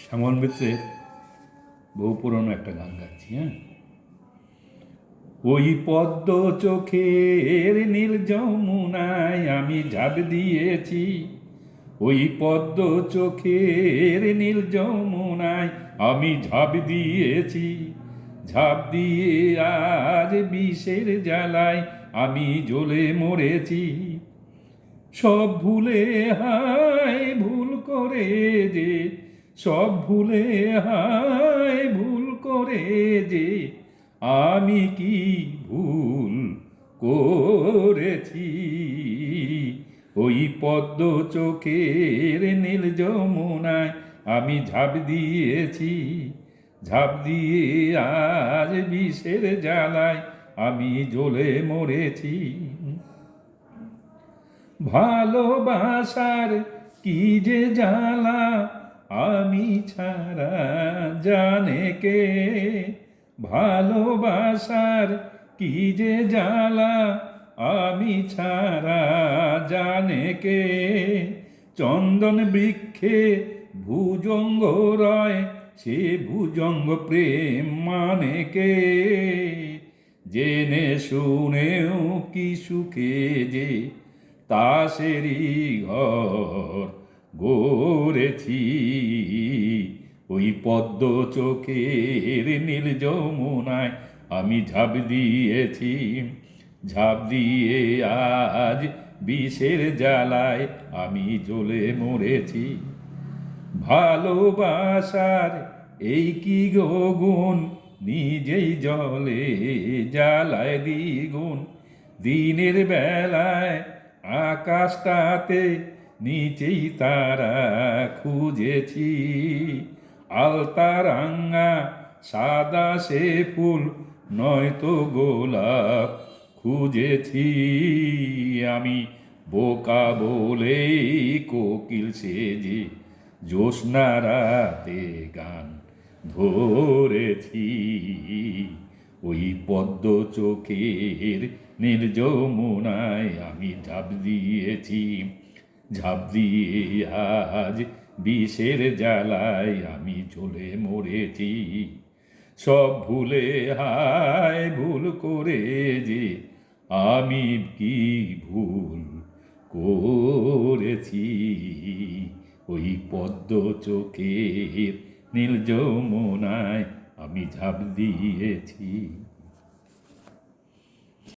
শ্যামল মিত্রের বহু পুরনো একটা গান গাচ্ছি। ওই পদ্ম চোখের নীল যমুনায় আমি ঝাঁপ দিয়েছি, ওই পদ্ম চোখের নীল যমুনায় আমি ঝাঁপ দিয়েছি, ঝাঁপ দিয়ে আজ বিষের জ্বালায় আমি জ্বলে মরেছি। সব ভুলে হায় ভুল করে যে, সব ভুলে হায় ভুল করে যে, আমি কি ভুল করেছি। ওই পদ্ম চোখের নীল যমুনায় আমি ঝাঁপ দিয়েছি, ঝাঁপ দিয়ে আজ বিষের জ্বালায় আমি জ্বলে মরেছি। ভালোবাসার কি যে জ্বালা আমি ছাড়া জানে কে, ভালোবাসার কি যে জ্বালা আমি ছাড়া জানে কে। চন্দন বৃক্ষে ভুজঙ্গ রয়, সে ভুজঙ্গ প্রেম মানে কে। জেনে শুনেও কি সুখে যে তাসেরই ঘর গড়েছি। ওই পদ্ম চোখের নীল যমুনায় আমি ঝাঁপ দিয়েছি, ঝাঁপ দিয়ে আজ বিষের জ্বালায় আমি জ্বলে মরেছি। ভালোবাসার এই কি গুণ, নিজেই জলে জ্বালায় দ্বিগুণ। দিনের বেলায় আকাশটাতে নিচেই তারা খুঁজেছি, আলতা রাঙা সাদা সে ফুল নয়তো গোলাপ খুঁজেছি। আমি বোকা বলে কোকিল সেজে জ্যোৎস্না রাতে গান ধরেছি। ওই পদ্ম চোখের নীল যমুনায় আমি ঝাঁপ দিয়েছি, ঝাঁপ দিয়ে আজ বিষের জ্বালায় আমি জ্বলে মরেছি। সব ভুলে হায় ভুল করে যে, আমি কি ভুল করেছি। ওই পদ্ম চোখের নীল যমুনায় আমি ঝাঁপ দিয়েছি।